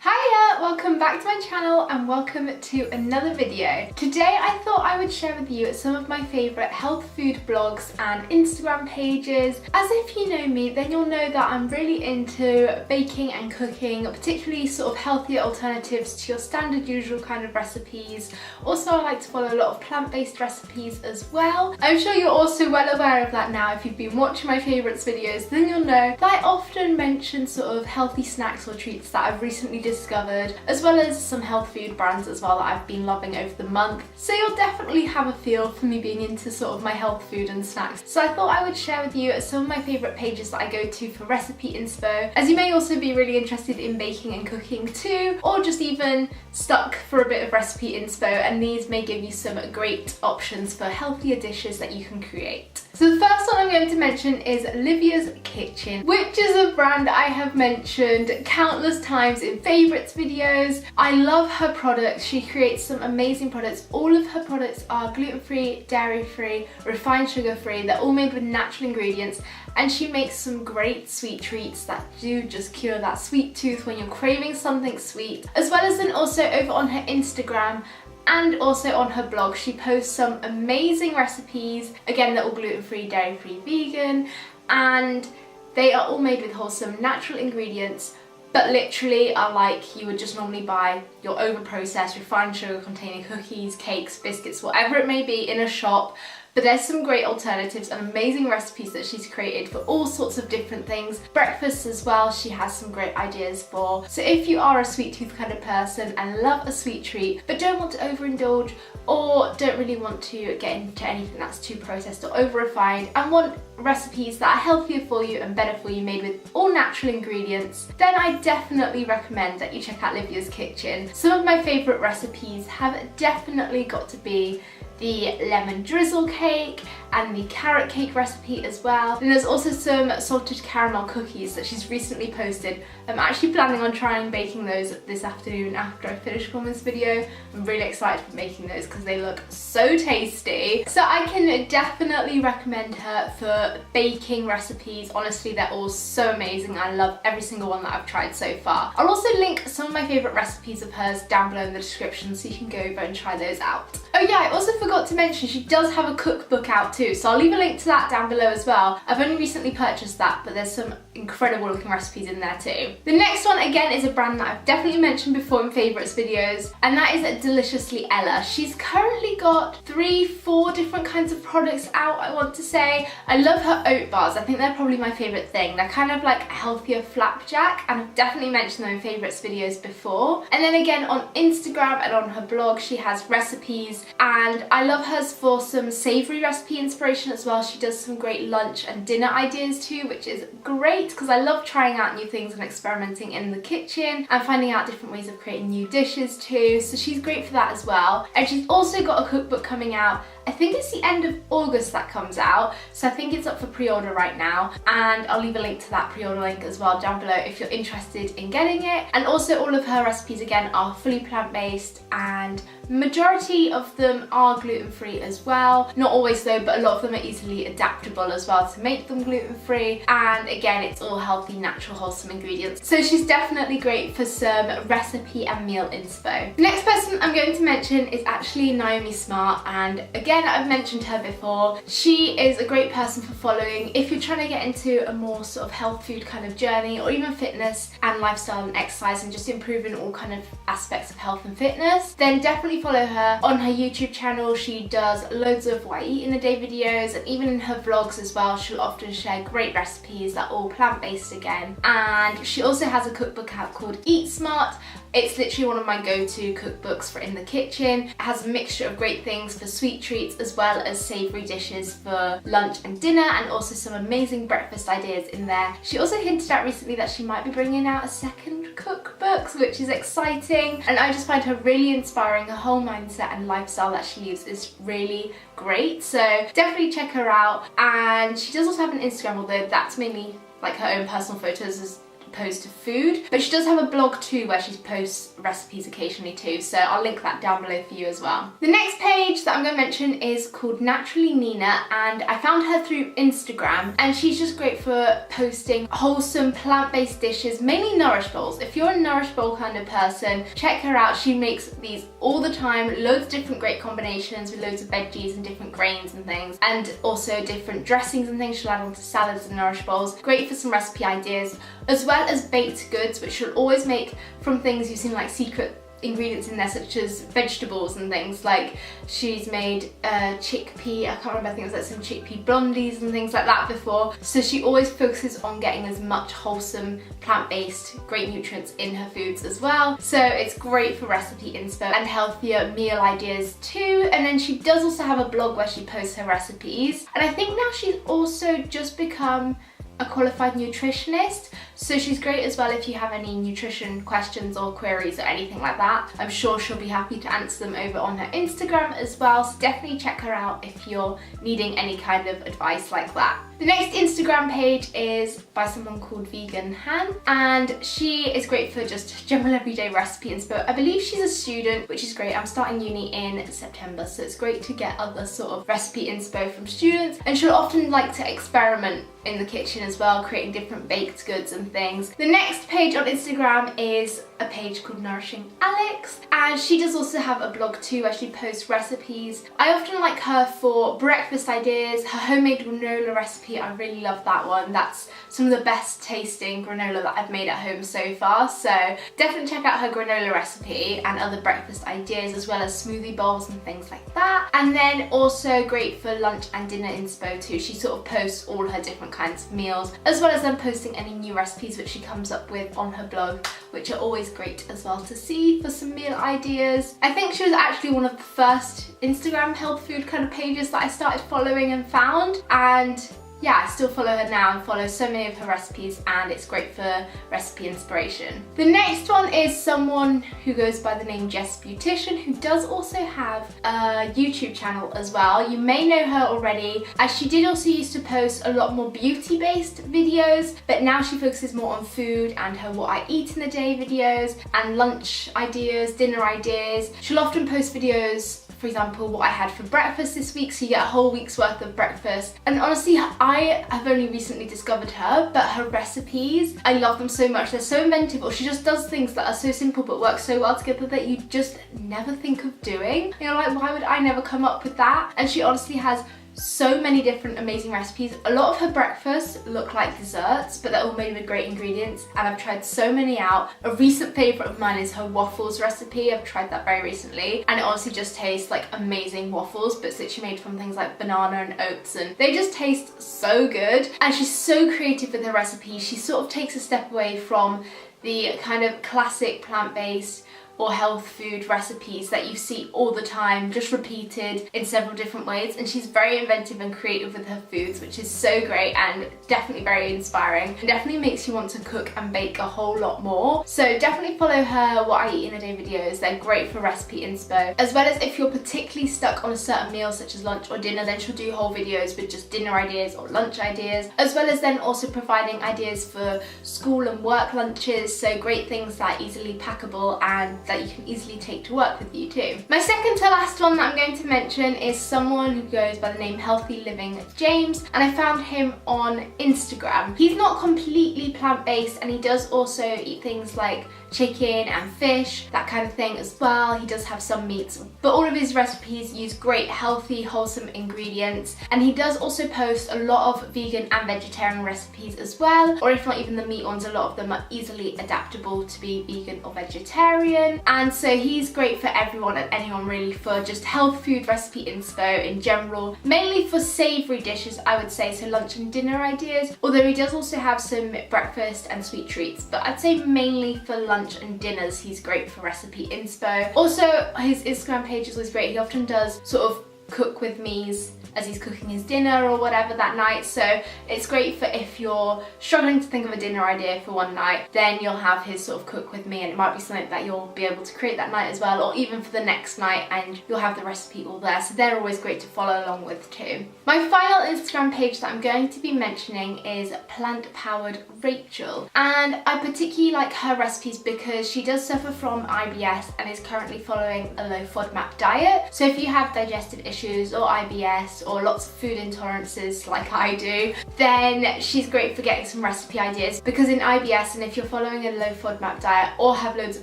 Hiya! Welcome back to my channel and welcome to another video. Today I thought I would share with you some of my favourite health food blogs and Instagram pages. As if you know me, then you'll know that I'm really into baking and cooking, particularly sort of healthier alternatives to your standard usual kind of recipes. Also, I like to follow a lot of plant-based recipes as well. I'm sure you're also well aware of that now if you've been watching my favourites videos, then you'll know that I often mention sort of healthy snacks or treats that I've recently discovered, as well as some health food brands as well that I've been loving over the month. So you'll definitely have a feel for me being into sort of my health food and snacks. So I thought I would share with you some of my favourite pages that I go to for recipe inspo, as you may also be really interested in baking and cooking too, or just even stuck for a bit of recipe inspo, and these may give you some great options for healthier dishes that you can create. So the first one I'm going to mention is Libyas Kitchen, which is a brand I have mentioned countless times in favourites videos. I love her products. She creates some amazing products. All of her products are gluten-free, dairy-free, refined sugar-free. They're all made with natural ingredients, and she makes some great sweet treats that do just cure that sweet tooth when you're craving something sweet. As well as then also over on her Instagram and also on her blog, she posts some amazing recipes. Again, they're all gluten-free, dairy-free, vegan, and they are all made with wholesome natural ingredients, but literally are like you would just normally buy your over-processed, refined sugar-containing cookies, cakes, biscuits, whatever it may be in a shop. But there's some great alternatives and amazing recipes that she's created for all sorts of different things. Breakfasts as well, she has some great ideas for. So if you are a sweet tooth kind of person and love a sweet treat, but don't want to overindulge or don't really want to get into anything that's too processed or over-refined and want recipes that are healthier for you and better for you, made with all natural ingredients, then I definitely recommend that you check out Libyas Kitchen. Some of my favourite recipes have definitely got to be the lemon drizzle cake and the carrot cake recipe as well. And there's also some salted caramel cookies that she's recently posted. I'm actually planning on trying baking those this afternoon after I finish filming this video. I'm really excited for making those because they look so tasty. So I can definitely recommend her for baking recipes. Honestly, they're all so amazing. I love every single one that I've tried so far. I'll also link some of my favourite recipes of hers down below in the description so you can go over and try those out. Oh yeah, I also forgot to mention she does have a cookbook out too, so I'll leave a link to that down below as well. I've only recently purchased that, but there's some incredible looking recipes in there too. The next one again is a brand that I've definitely mentioned before in favourites videos, and that is Deliciously Ella. She's currently got 3-4 different kinds of products out, I want to say. I love her oat bars. I think they're probably my favourite thing. They're kind of like a healthier flapjack, and I've definitely mentioned them in favourites videos before. And then again on Instagram and on her blog she has recipes, and I love hers for some savoury recipe inspiration as well. She does some great lunch and dinner ideas too, which is great because I love trying out new things and experimenting in the kitchen and finding out different ways of creating new dishes too. So she's great for that as well. And she's also got a cookbook coming out. I think it's the end of August that comes out, so I think it's up for pre-order right now, and I'll leave a link to that pre-order link as well down below if you're interested in getting it. And also all of her recipes again are fully plant-based, and majority of them are gluten-free as well. Not always though, but a lot of them are easily adaptable as well to make them gluten-free, and again it's all healthy, natural, wholesome ingredients. So she's definitely great for some recipe and meal inspo. The next person I'm going to mention is actually Niomi Smart, and again I've mentioned her before. She is a great person for following if you're trying to get into a more sort of health food kind of journey, or even fitness and lifestyle and exercise and just improving all kind of aspects of health and fitness. Then definitely follow her on her YouTube channel. She does loads of what I eat in a day videos, and even in her vlogs as well she'll often share great recipes that are all plant-based again. And she also has a cookbook out called Eat Smart. It's literally one of my go-to cookbooks for in the kitchen. It has a mixture of great things for sweet treats as well as savoury dishes for lunch and dinner, and also some amazing breakfast ideas in there. She also hinted at recently that she might be bringing out a second cookbook, which is exciting, and I just find her really inspiring. Her whole mindset and lifestyle that she lives is really great, so definitely check her out. And she does also have an Instagram, although that's mainly like her own personal photos opposed to food, but she does have a blog too where she posts recipes occasionally too, so I'll link that down below for you as well. The next page that I'm going to mention is called Naturally Nina, and I found her through Instagram, and she's just great for posting wholesome plant-based dishes, mainly nourish bowls. If you're a nourish bowl kind of person, check her out. She makes these all the time, loads of different great combinations with loads of veggies and different grains and things, and also different dressings and things she'll add onto salads and nourish bowls. Great for some recipe ideas, as well as baked goods, which she'll always make from things you've seen like secret ingredients in there, such as vegetables and things. Like she's made chickpea, I can't remember, I think it was like some chickpea blondies and things like that before. So she always focuses on getting as much wholesome, plant-based, great nutrients in her foods as well. So it's great for recipe inspo and healthier meal ideas too. And then she does also have a blog where she posts her recipes. And I think now she's also just become a qualified nutritionist, so she's great as well if you have any nutrition questions or queries or anything like that. I'm sure she'll be happy to answer them over on her Instagram as well, so definitely check her out if you're needing any kind of advice like that. The next Instagram page is by someone called Vegan Han, and she is great for just general everyday recipe inspo. I believe she's a student, which is great. I'm starting uni in September, so it's great to get other sort of recipe inspo from students, and she'll often like to experiment in the kitchen as well, creating different baked goods and things. The next page on Instagram is a page called Nourishing Alex, and she does also have a blog too where she posts recipes. I often like her for breakfast ideas. Her homemade granola recipe, I really love that one. That's some of the best tasting granola that I've made at home so far, so definitely check out her granola recipe and other breakfast ideas, as well as smoothie bowls and things like that. And then also great for lunch and dinner inspo too. She sort of posts all her different kinds of meals, as well as then posting any new recipes which she comes up with on her blog, which are always great as well to see for some meal ideas. I think she was actually one of the first Instagram health food kind of pages that I started following and found, and yeah, I still follow her now and follow so many of her recipes, and it's great for recipe inspiration. The next one is someone who goes by the name Jess Beautician, who does also have a YouTube channel as well. You may know her already, as she did also used to post a lot more beauty-based videos, but now she focuses more on food and her what I eat in a day videos and lunch ideas, dinner ideas. She'll often post videos, for example, what I had for breakfast this week, so you get a whole week's worth of breakfast. And honestly, I have only recently discovered her, but her recipes, I love them so much. They're so inventive, or she just does things that are so simple but work so well together that you just never think of doing. You're like, why would I never come up with that? And she honestly has so many different amazing recipes. A lot of her breakfasts look like desserts, but they're all made with great ingredients, and I've tried so many out. A recent favourite of mine is her waffles recipe. I've tried that very recently, and it honestly just tastes like amazing waffles, but it's literally made from things like banana and oats, and they just taste so good. And she's so creative with her recipes. She sort of takes a step away from the kind of classic plant-based or health food recipes that you see all the time, just repeated in several different ways, and she's very inventive and creative with her foods, which is so great and definitely very inspiring, and definitely makes you want to cook and bake a whole lot more. So definitely follow her what I eat in a day videos. They're great for recipe inspo, as well as if you're particularly stuck on a certain meal such as lunch or dinner, then she'll do whole videos with just dinner ideas or lunch ideas, as well as then also providing ideas for school and work lunches, so great things that are easily packable and that you can easily take to work with you too. My second to last one that I'm going to mention is someone who goes by the name Healthy Living James, and I found him on Instagram. He's not completely plant-based, and he does also eat things like chicken and fish, that kind of thing as well. He does have some meats, but all of his recipes use great healthy, wholesome ingredients, and he does also post a lot of vegan and vegetarian recipes as well, or if not even the meat ones, a lot of them are easily adaptable to be vegan or vegetarian. And so he's great for everyone and anyone really, for just health food recipe inspo in general, mainly for savoury dishes I would say, so lunch and dinner ideas, although he does also have some breakfast and sweet treats, but I'd say mainly for lunch and dinners he's great for recipe inspo. Also his Instagram page is always great. He often does sort of cook with me's as he's cooking his dinner or whatever that night. So it's great for if you're struggling to think of a dinner idea for one night, then you'll have his sort of cook with me, and it might be something that you'll be able to create that night as well, or even for the next night, and you'll have the recipe all there. So they're always great to follow along with too. My final Instagram page that I'm going to be mentioning is Plant Powered Rachel, and I particularly like her recipes because she does suffer from IBS and is currently following a low FODMAP diet. So if you have digestive issues or IBS or lots of food intolerances like I do, then she's great for getting some recipe ideas, because in IBS, and if you're following a low FODMAP diet or have loads of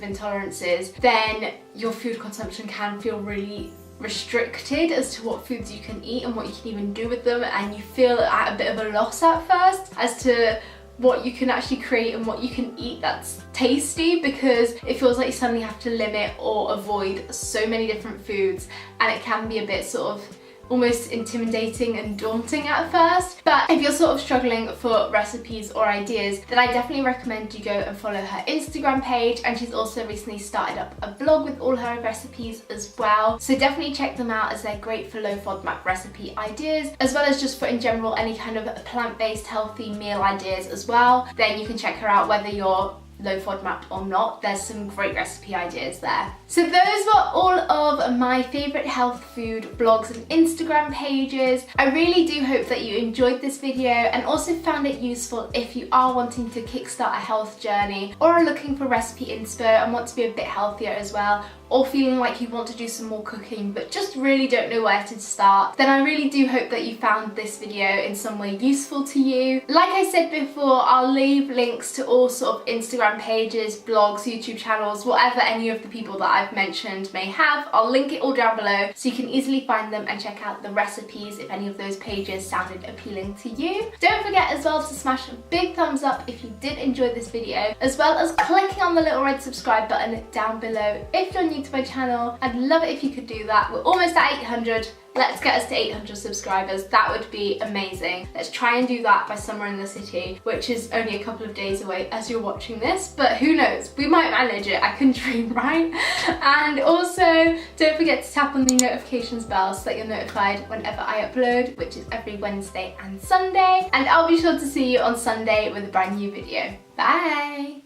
intolerances, then your food consumption can feel really restricted as to what foods you can eat and what you can even do with them, and you feel at a bit of a loss at first as to what you can actually create and what you can eat that's tasty, because it feels like you suddenly have to limit or avoid so many different foods, and it can be a bit sort of almost intimidating and daunting at first. But if you're sort of struggling for recipes or ideas, then I definitely recommend you go and follow her Instagram page, and she's also recently started up a blog with all her recipes as well. So definitely check them out, as they're great for low FODMAP recipe ideas, as well as just for in general any kind of plant-based healthy meal ideas as well. Then you can check her out whether you're low FODMAP or not. There's some great recipe ideas there. So those were all of my favourite health food blogs and Instagram pages. I really do hope that you enjoyed this video and also found it useful if you are wanting to kickstart a health journey, or are looking for recipe inspo and want to be a bit healthier as well, or feeling like you want to do some more cooking but just really don't know where to start. Then I really do hope that you found this video in some way useful to you. Like I said before, I'll leave links to all sort of Instagram pages, blogs, YouTube channels, whatever any of the people that I've mentioned may have. I'll link it all down below so you can easily find them and check out the recipes if any of those pages sounded appealing to you. Don't forget as well to smash a big thumbs up if you did enjoy this video, as well as clicking on the little red subscribe button down below if you're new to my channel. I'd love it if you could do that. We're almost at 800. Let's get us to 800 subscribers. That would be amazing. Let's try and do that by Summer in the City, which is only a couple of days away as you're watching this, but who knows? We might manage it. I can dream, right? And also, don't forget to tap on the notifications bell so that you're notified whenever I upload, which is every Wednesday and Sunday. And I'll be sure to see you on Sunday with a brand new video. Bye!